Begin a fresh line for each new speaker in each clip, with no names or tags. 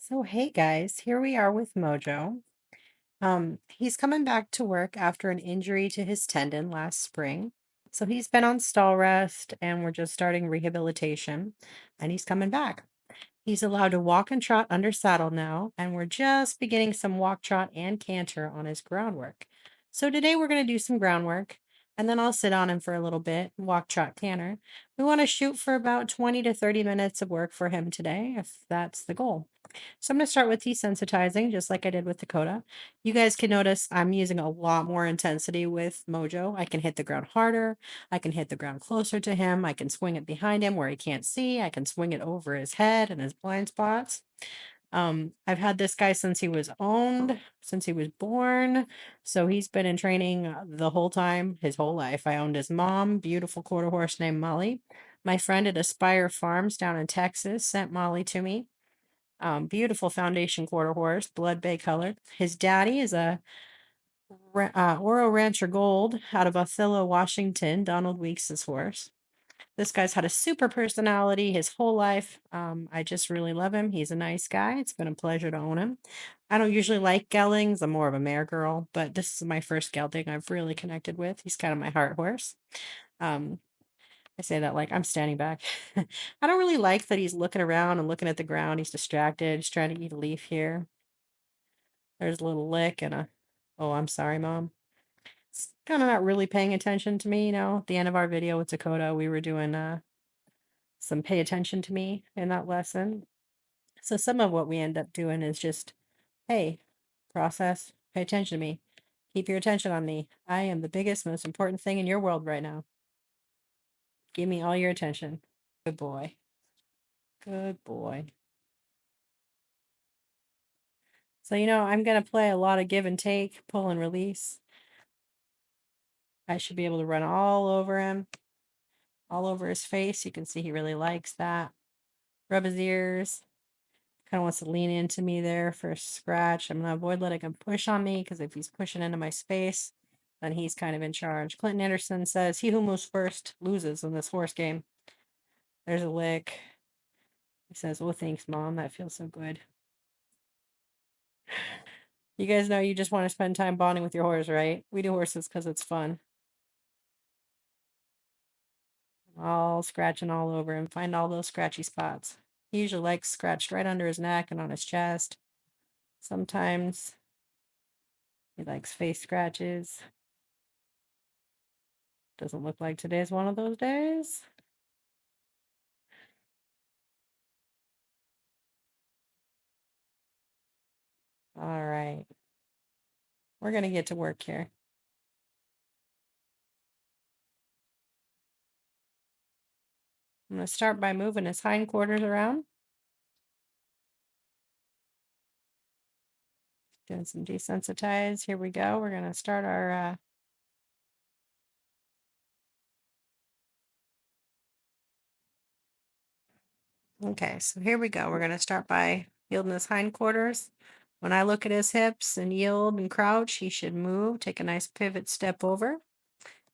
So, hey guys, here we are with Mojo. He's coming back to work after an injury to his tendon last spring. So he's been on stall rest and we're just starting rehabilitation and he's coming back. He's allowed to walk and trot under saddle now, and we're just beginning some walk, trot, and canter on his groundwork. So today we're going to do some groundwork, and then I'll sit on him for a little bit, walk, trot, canter. We want to shoot for about 20 to 30 minutes of work for him today, if that's the goal. So I'm going to start with desensitizing, just like I did with Dakota. You guys can notice I'm using a lot more intensity with Mojo. I can hit the ground harder. I can hit the ground closer to him. I can swing it behind him where he can't see. I can swing it over his head and his blind spots. I've had this guy since he was owned, since he was born. So he's been in training the whole time, his whole life. I owned his mom, beautiful quarter horse named Molly. My friend at Aspire Farms down in Texas sent Molly to me. Beautiful foundation quarter horse, blood bay color. His daddy is a Oro Rancher Gold out of Othello, Washington, Donald Weeks' horse. This guy's had a super personality his whole life. I just really love him. He's a nice guy. It's been a pleasure to own him. I don't usually like geldings. I'm more of a mare girl, but this is my first gelding I've really connected with. He's kind of my heart horse. Um, I say that like I'm standing back. I don't really like that he's looking around and looking at the ground. He's distracted. He's trying to eat a leaf here. There's a little lick and a, oh, I'm sorry, Mom. It's kind of not really paying attention to me, At the end of our video with Dakota, we were doing some pay attention to me in that lesson. So some of what we end up doing is just, hey, process, pay attention to me. Keep your attention on me. I am the biggest, most important thing in your world right now. Give me all your attention. Good boy. Good boy. So, I'm going to play a lot of give and take, pull and release. I should be able to run all over him, all over his face. You can see he really likes that. Rub his ears. Kind of wants to lean into me there for a scratch. I'm going to avoid letting him push on me because if he's pushing into my space, then he's kind of in charge. Clinton Anderson says, he who moves first loses in this horse game. There's a lick. He says, well, thanks, Mom. That feels so good. You guys know you just want to spend time bonding with your horse, right? We do horses because it's fun. All scratching all over him. Find all those scratchy spots. He usually likes scratched right under his neck and on his chest. Sometimes he likes face scratches. Doesn't look like today's one of those days. All right. We're going to get to work here. I'm going to start by moving his hindquarters around. Doing some desensitize. Here we go. We're going to start our okay, so here we go. We're going to start by yielding his hindquarters. When I look at his hips and yield and crouch, he should move, take a nice pivot step over,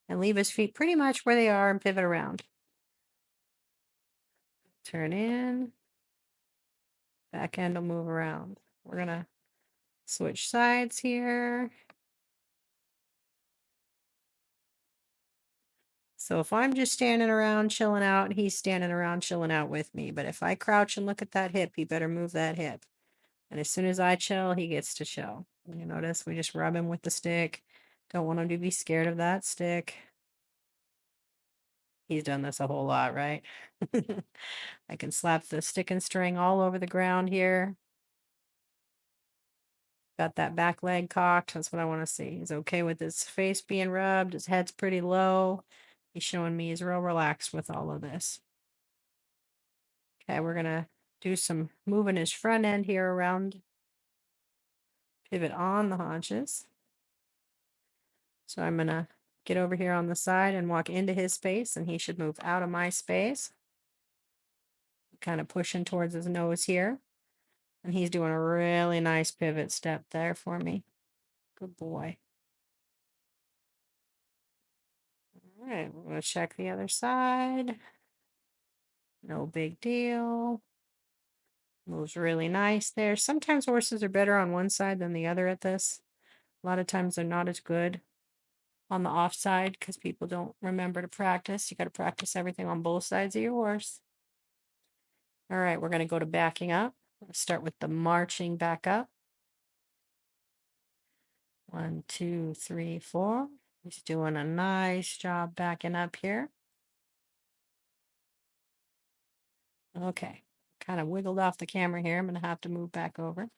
and leave his feet pretty much where they are and pivot around. Turn in. Back end will move around. We're going to switch sides here. So if I'm just standing around chilling out, he's standing around chilling out with me. But if I crouch and look at that hip, he better move that hip. And as soon as I chill, he gets to chill. You notice we just rub him with the stick. Don't want him to be scared of that stick. He's done this a whole lot, right? I can slap the stick and string all over the ground here. Got that back leg cocked. That's what I want to see. He's okay with his face being rubbed. His head's pretty low. He's showing me he's real relaxed with all of this. Okay, we're going to do some moving his front end here around. Pivot on the haunches. So I'm going to get over here on the side and walk into his space, and he should move out of my space. Kind of pushing towards his nose here. And he's doing a really nice pivot step there for me. Good boy. All right, we're going to check the other side. No big deal. Moves really nice there. Sometimes horses are better on one side than the other at this. A lot of times they're not as good on the off side because people don't remember to practice. You got to practice everything on both sides of your horse. All right, we're going to go to backing up. Let's start with the marching back up. 1, 2, 3, 4. He's doing a nice job backing up here. Okay, kind of wiggled off the camera here. I'm going to have to move back over.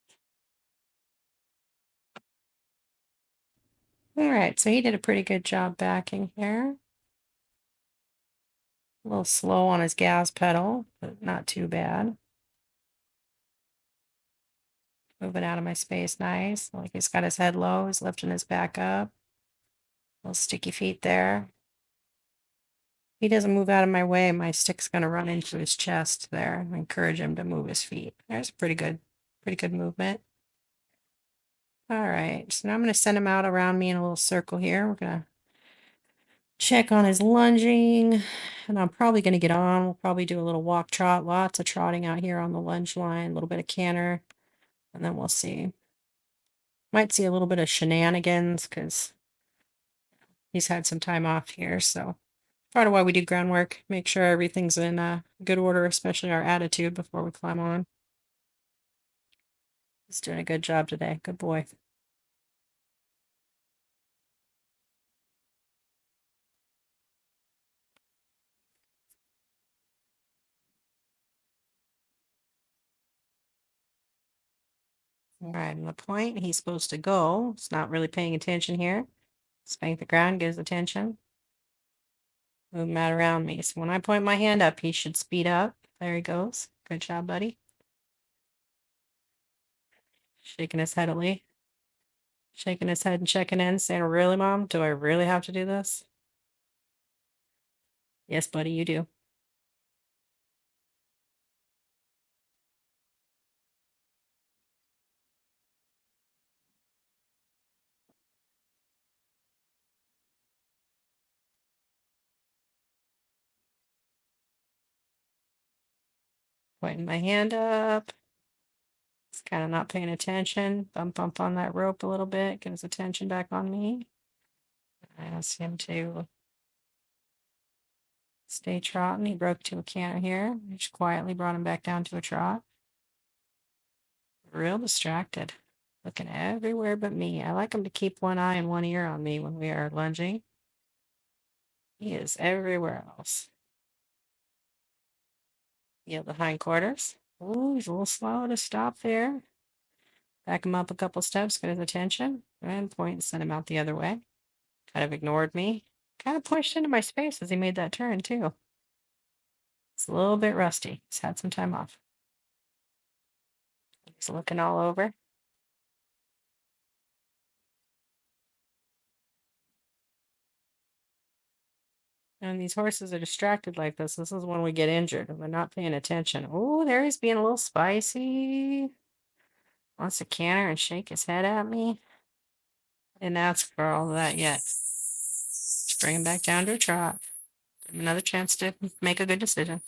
All right, so he did a pretty good job backing here. A little slow on his gas pedal, but not too bad. Moving out of my space nice. Like he's got his head low, he's lifting his back up. Little sticky feet there. He doesn't move out of my way, my stick's gonna run into his chest there. I encourage him to move his feet. There's a pretty good movement. All right, so now I'm gonna send him out around me in a little circle here. We're gonna check on his lunging, and I'm probably gonna get on. We'll probably do a little walk trot, lots of trotting out here on the lunge line, a little bit of canter, and then we'll see. Might see a little bit of shenanigans because he's had some time off here, so part of why we do groundwork, make sure everything's in good order, especially our attitude before we climb on. He's doing a good job today. Good boy. All right, and the point he's supposed to go. It's not really paying attention here. Spank the ground, get his attention. Move him out around me. So when I point my hand up, he should speed up. There he goes. Good job, buddy. Shaking his head at Lee. Shaking his head and checking in, saying, "Really, Mom? Do I really have to do this?" Yes, buddy, you do. Pointing my hand up. He's kind of not paying attention. Bump on that rope a little bit. Get his attention back on me. I asked him to stay trotting. He broke to a canter here. I just quietly brought him back down to a trot. Real distracted. Looking everywhere but me. I like him to keep one eye and one ear on me when we are lunging. He is everywhere else. Yield the hindquarters. Oh, he's a little slow to stop there. Back him up a couple steps, get his attention, and point and send him out the other way. Kind of ignored me. Kind of pushed into my space as he made that turn, too. It's a little bit rusty. He's had some time off. He's looking all over. And these horses are distracted like this. This is when we get injured and they're not paying attention. Oh, there he's being a little spicy. Wants to canter and shake his head at me. Didn't ask for all of that yet. Just bring him back down to a trot. Give him another chance to make a good decision.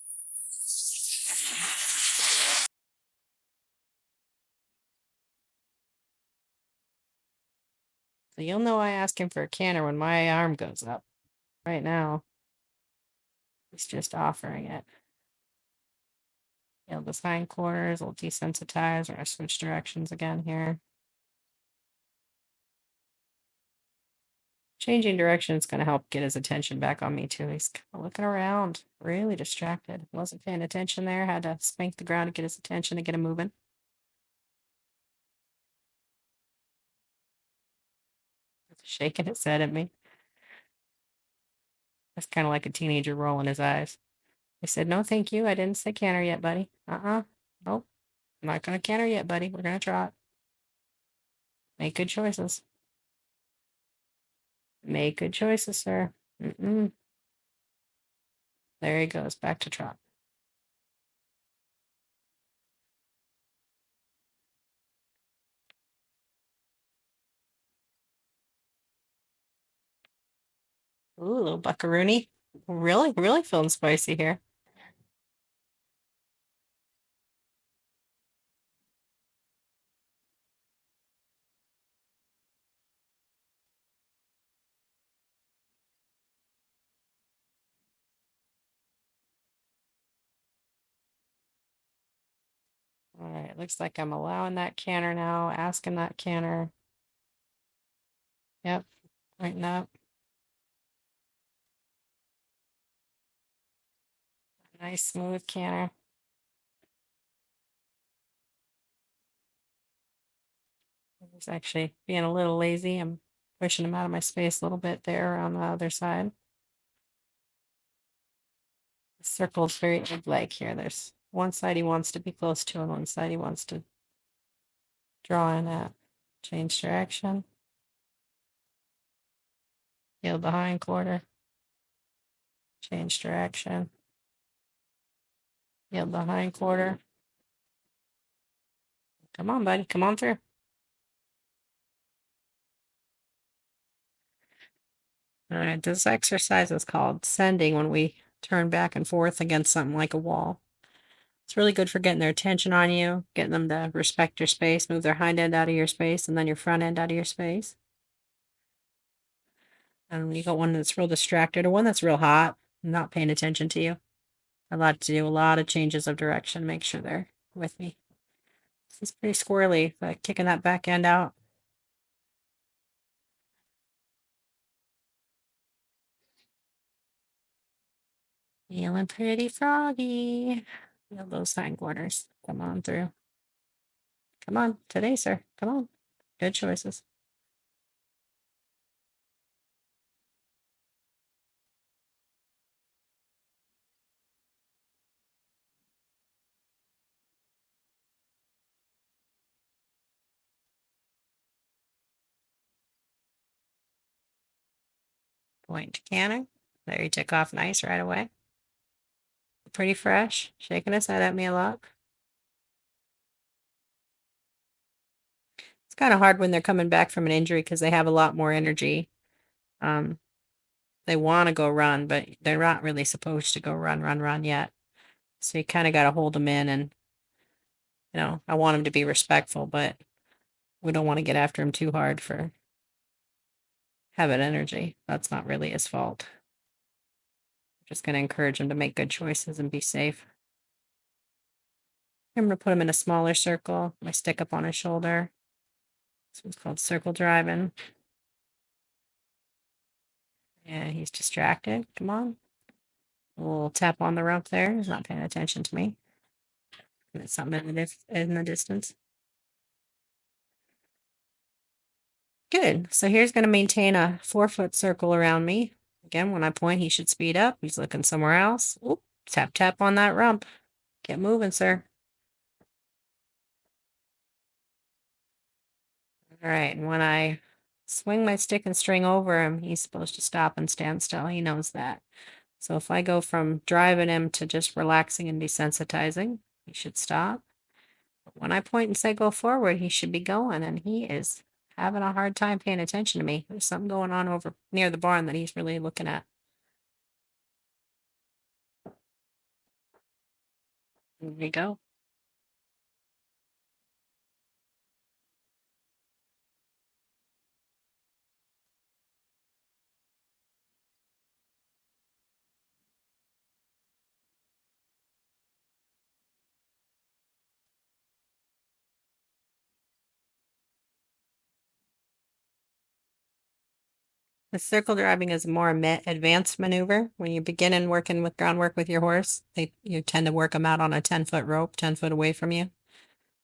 So you'll know I ask him for a canter when my arm goes up. Right now, he's just offering it. Yield his hindquarters, we'll desensitize. We're going to switch directions again here. Changing direction is going to help get his attention back on me too. He's kind of looking around, really distracted. Wasn't paying attention there. Had to spank the ground to get his attention to get him moving. Shaking his head at me. That's kind of like a teenager rolling his eyes. I said, "No, thank you. I didn't say canter yet, buddy. Nope. I'm not going to canter yet, buddy. We're going to trot. Make good choices. Make good choices, sir." There he goes, back to trot. Ooh, little buckaroony. Really feeling spicy here. All right, looks like I'm allowing that canter now, asking that canter. Yep, pointing up. Nice smooth canter. He's actually being a little lazy. I'm pushing him out of my space a little bit there on the other side. The circle's very egg-like here. There's one side he wants to be close to and one side he wants to draw in at. Change direction. Yield the hind quarter. Change direction. Yield the hind quarter. Come on, buddy. Come on through. All right, this exercise is called sending when we turn back and forth against something like a wall. It's really good for getting their attention on you, getting them to respect your space, move their hind end out of your space, and then your front end out of your space. And when you got one that's real distracted or one that's real hot, not paying attention to you, I like to do a lot of changes of direction, make sure they're with me. This is pretty squirrely, but kicking that back end out. Feeling pretty froggy. Feel those hindquarters. Come on through. Come on, today, sir. Come on. Good choices. Point to canter. There, he took off nice right away. Pretty fresh. Shaking his head at me a lot. It's kind of hard when they're coming back from an injury because they have a lot more energy. Um, they want to go run, but they're not really supposed to go run yet. So you kind of got to hold them in, and I want them to be respectful, but we don't want to get after him too hard for having energy. That's not really his fault. Just going to encourage him to make good choices and be safe. I'm going to put him in a smaller circle. My stick up on his shoulder. This one's called circle driving. Yeah, he's distracted. Come on. A little tap on the rope there. He's not paying attention to me. There's something in the distance. Good. So here's going to maintain a 4-foot circle around me. Again, when I point, he should speed up. He's looking somewhere else. Oop, tap, tap on that rump. Get moving, sir. All right. And when I swing my stick and string over him, he's supposed to stop and stand still. He knows that. So if I go from driving him to just relaxing and desensitizing, he should stop. But when I point and say go forward, he should be going, and he is having a hard time paying attention to me. There's something going on over near the barn that he's really looking at. There we go. The circle driving is a more advanced maneuver. When you begin in working with groundwork with your horse, you tend to work them out on a 10-foot rope, 10 foot away from you.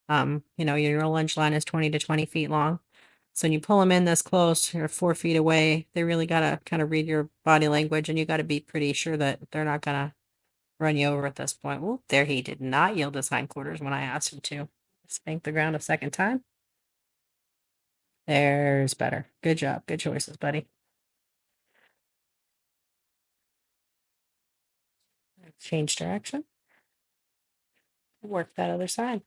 Your lunge line is 20 to 20 feet long. So when you pull them in this close, you're 4 feet away, they really got to kind of read your body language, and you got to be pretty sure that they're not going to run you over at this point. Well, there he did not yield his hindquarters when I asked him to. Spank the ground a second time. There's better. Good job. Good choices, buddy. Change direction. Work that other side.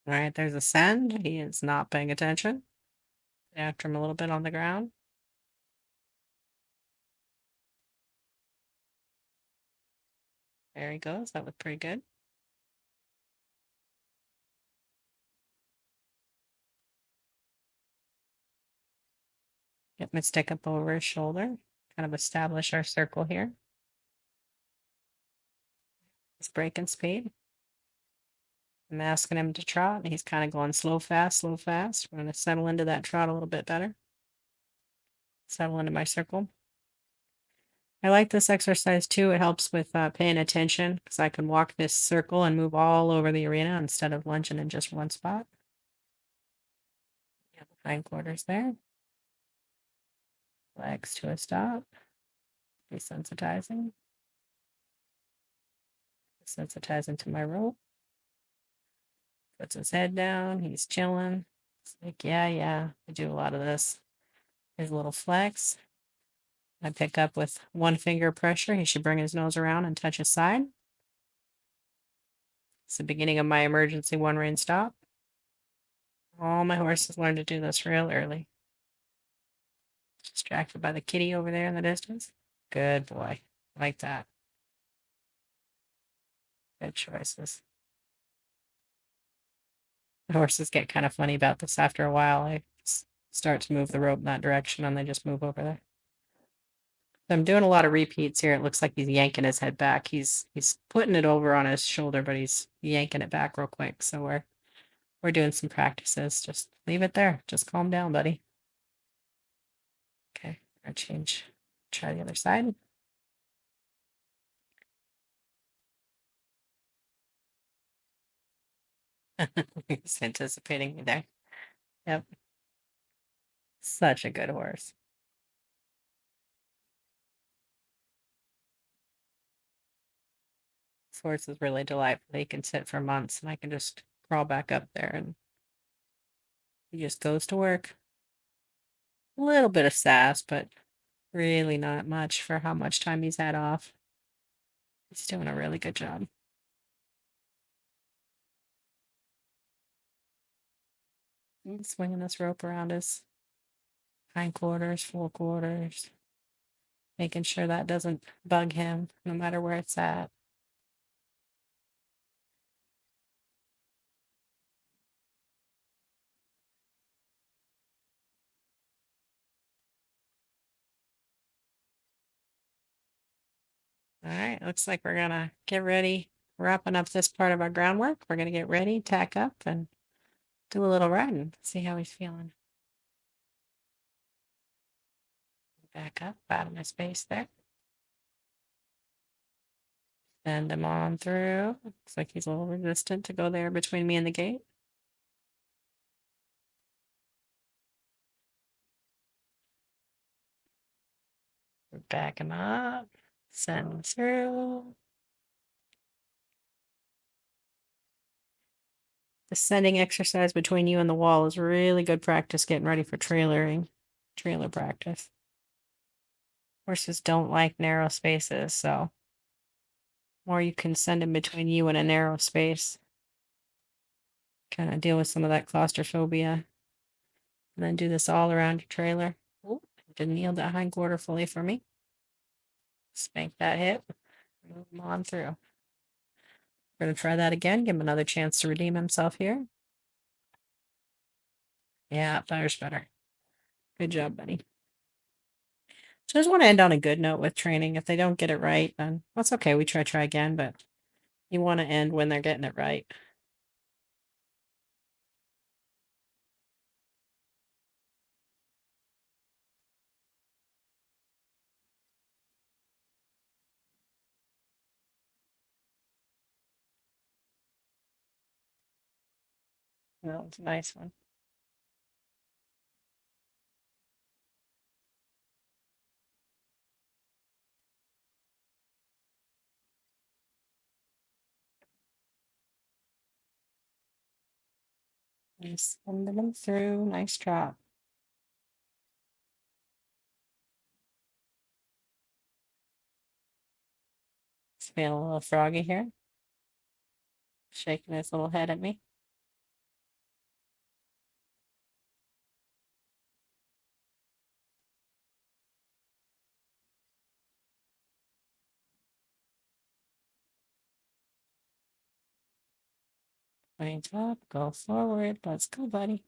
All right, there's a send. He is not paying attention. After him a little bit on the ground. There he goes. That was pretty good. Get my stick up over his shoulder, kind of establish our circle here. He's breaking speed. I'm asking him to trot, and he's kind of going slow, fast, slow, fast. I'm going to settle into that trot a little bit better. Settle into my circle. I like this exercise too. It helps with paying attention because I can walk this circle and move all over the arena instead of lunging in just one spot. Hindquarters there. Legs to a stop. Desensitizing. Desensitizing to my rope. Puts his head down. He's chilling. It's like, yeah. I do a lot of this. Here's a little flex. I pick up with one finger pressure. He should bring his nose around and touch his side. It's the beginning of my emergency one rein stop. All my horses learn to do this real early. Distracted by the kitty over there in the distance. Good boy. Like that. Good choices. The horses get kind of funny about this after a while. I start to move the rope in that direction and they just move over there. I'm doing a lot of repeats here. It looks like he's yanking his head back. He's putting it over on his shoulder, but he's yanking it back real quick. So we're doing some practices. Just leave it there. Just calm down, buddy. Okay, I'll change. Try the other side. He's anticipating me there. Yep. Such a good horse. This horse is really delightful. He can sit for months and I can just crawl back up there and he just goes to work. A little bit of sass, but really not much for how much time he's had off. He's doing a really good job. He's swinging this rope around his hindquarters, forequarters, making sure that doesn't bug him no matter where it's at. All right, looks like we're gonna get ready, wrapping up this part of our groundwork. We're gonna get ready, tack up, and do a little riding. See how he's feeling. Back up out of my space there. Send him on through. Looks like he's a little resistant to go there between me and the gate. Back him up. Send him through. The sending exercise between you and the wall is really good practice getting ready for trailer practice. Horses don't like narrow spaces, so more you can send them between you and a narrow space. Kind of deal with some of that claustrophobia. And then do this all around your trailer. Ooh, didn't yield that hind quarter fully for me. Spank that hip. Move him on through. We're going to try that again. Give him another chance to redeem himself here. Yeah, fire's better. Good job, buddy. So I just want to end on a good note with training. If they don't get it right, then that's okay. We try again, but you want to end when they're getting it right. Well, it's a nice one. Just sending them through. Nice trot. He's feeling a little froggy here. Shaking his little head at me. Reins up. Go forward. Let's go, buddy.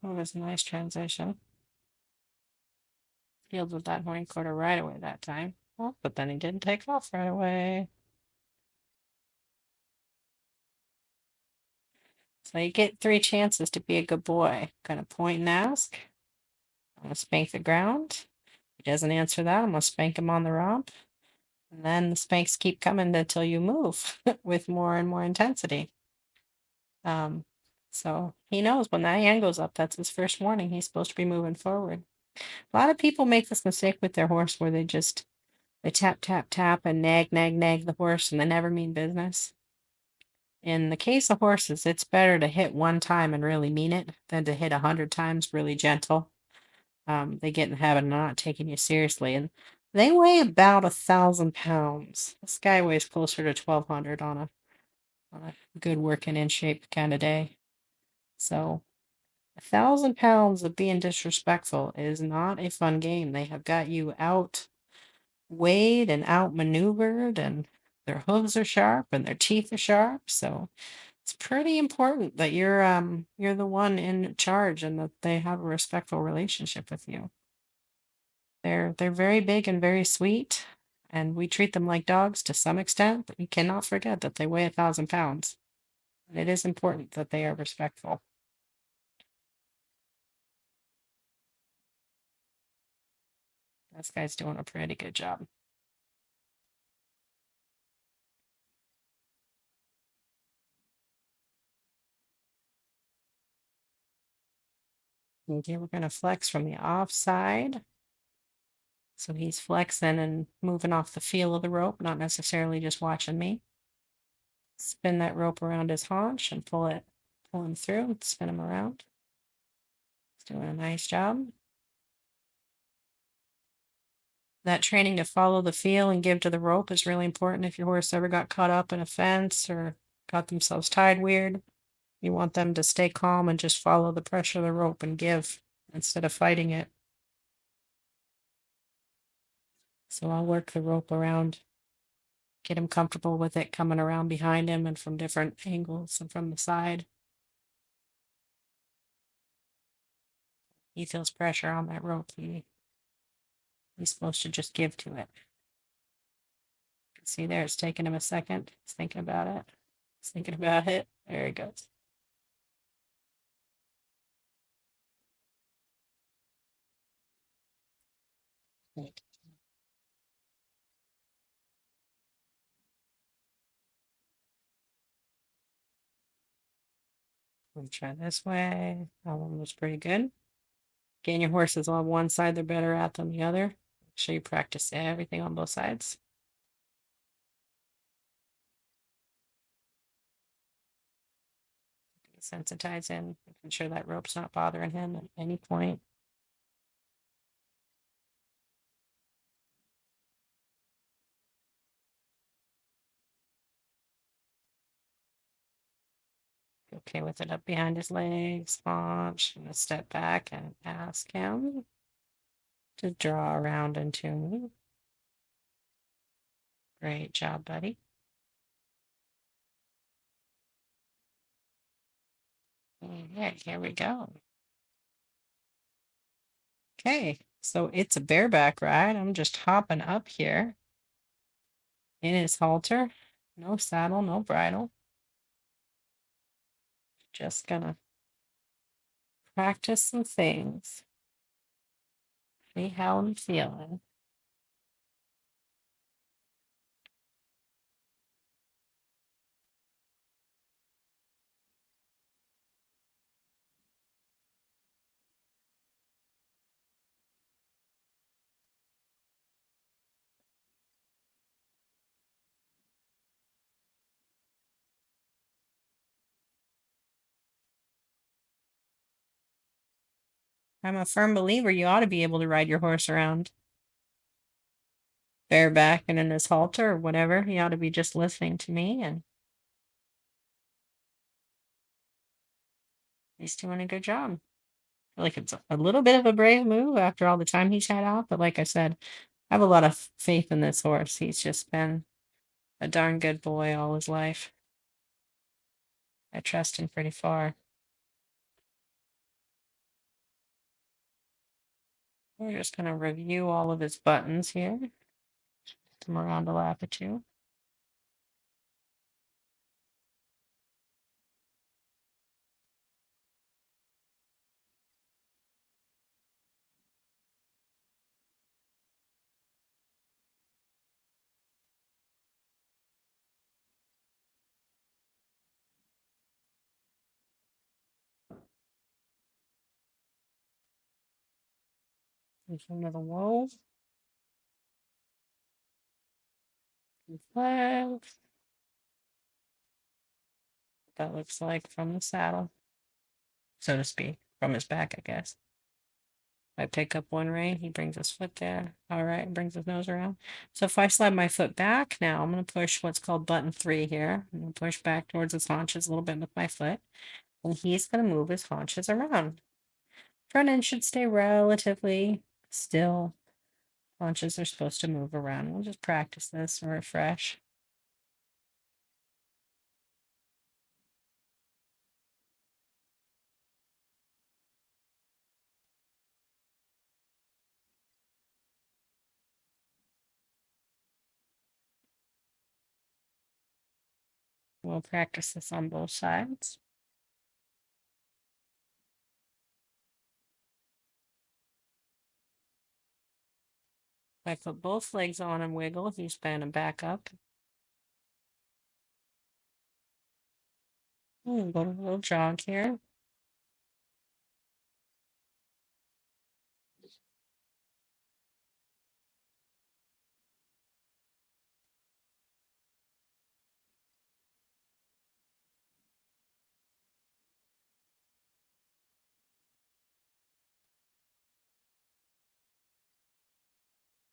That was a nice transition. Healed with that hindquarter right away that time. Oh, but then he didn't take off right away. So you get 3 chances to be a good boy. Gonna point and ask. I'm gonna spank the ground. He doesn't answer that. I'm gonna spank him on the romp. And then the spanks keep coming until you move with more and more intensity. Um, so he knows when that hand goes up, that's his first warning. He's supposed to be moving forward. A lot of people make this mistake with their horse where they tap, tap, tap and nag, nag, nag the horse and they never mean business. In the case of horses, it's better to hit one time and really mean it than to hit 100 times really gentle. They get in the habit of not taking you seriously, and they weigh about 1,000 pounds. This guy weighs closer to 1,200 on a good working in shape kind of day. So 1,000 pounds of being disrespectful is not a fun game. They have got you outweighed and outmaneuvered, and their hooves are sharp and their teeth are sharp. So it's pretty important that you're the one in charge and that they have a respectful relationship with you. They're very big and very sweet, and we treat them like dogs to some extent, but you cannot forget that they weigh 1,000 pounds. And it is important that they are respectful. This guy's doing a pretty good job. Okay, we're gonna flex from the offside. So he's flexing and moving off the feel of the rope, not necessarily just watching me. Spin that rope around his haunch and pull him through, and spin him around. He's doing a nice job. That training to follow the feel and give to the rope is really important if your horse ever got caught up in a fence or got themselves tied weird. You want them to stay calm and just follow the pressure of the rope and give instead of fighting it. So I'll work the rope around, get him comfortable with it coming around behind him and from different angles and from the side. He feels pressure on that rope. He's supposed to just give to it. See there, it's taking him a second. He's thinking about it. He's thinking about it. There he goes. Right. We'll try this way. That one was pretty good. Getting your horses on one side they're better at than the other. Make sure you practice everything on both sides. Desensitize in, making sure that rope's not bothering him at any point. Okay with it up behind his legs, launch, and a step back and ask him to draw around into me. Great job, buddy. Okay, here we go. Okay, so it's a bareback ride. I'm just hopping up here in his halter. No saddle, no bridle. Just gonna practice some things. See how I'm feeling. I'm a firm believer you ought to be able to ride your horse around bareback and in his halter or whatever. He ought to be just listening to me, and he's doing a good job. I feel like it's a little bit of a brave move after all the time he's had out, but like I said, I have a lot of faith in this horse. He's just been a darn good boy all his life. I trust him pretty far. We're just going to review all of his buttons here. Come around to laugh at you. There's another whoa. Flags. That looks like from the saddle, so to speak, from his back, I guess. I pick up one rein, he brings his foot there. All right, brings his nose around. So if I slide my foot back now, I'm going to push what's called button 3 here. I'm going to push back towards his haunches a little bit with my foot. And he's going to move his haunches around. Front end should stay relatively still. Haunches are supposed to move around. We'll just practice this and refresh. We'll practice this on both sides. If I put both legs on and wiggle, he's going to back up. We'll go to a little jog here.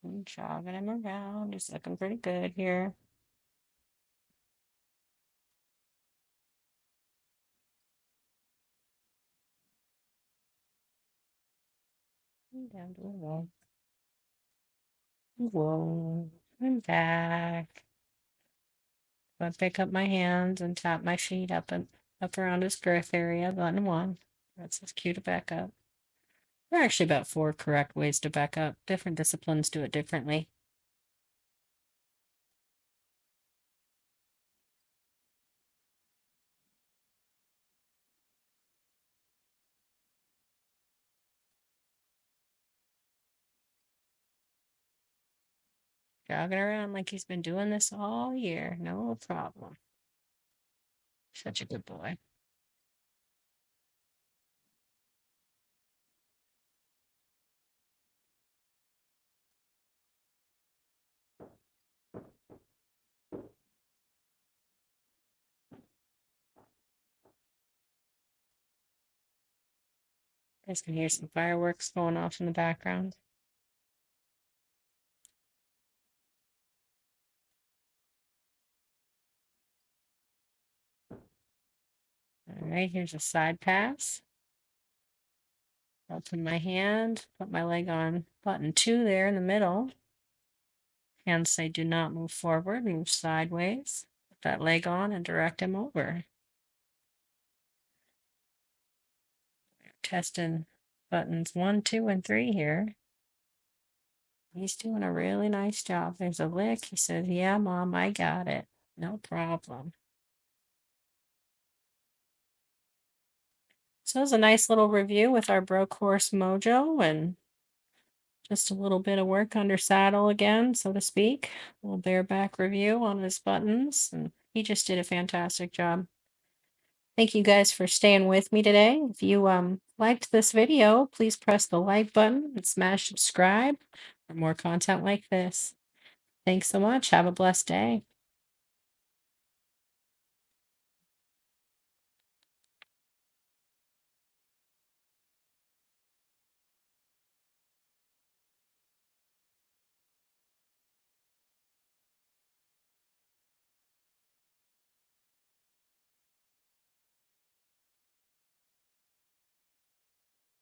And jogging him around. He's looking pretty good here. And down to the wall. Whoa. I'm back. I pick up my hands and tap my feet up and up around his girth area, button 1. That's his cue to back up. There are actually about 4 correct ways to back up. Different disciplines do it differently. Jogging around like he's been doing this all year. No problem. Such a good boy. You guys can hear some fireworks going off in the background. All right, here's a side pass. Open my hand, put my leg on button 2 there in the middle. Hands say do not move forward, move sideways. Put that leg on and direct him over. Testing buttons 1, 2, and 3 here. He's doing a really nice job. There's a lick. He says, yeah, Mom, I got it. No problem. So it was a nice little review with our broke horse Mojo and just a little bit of work under saddle again, so to speak. A little bareback review on his buttons, and he just did a fantastic job. Thank you guys for staying with me today. If you liked this video, please press the like button and smash subscribe for more content like this. Thanks so much. Have a blessed day.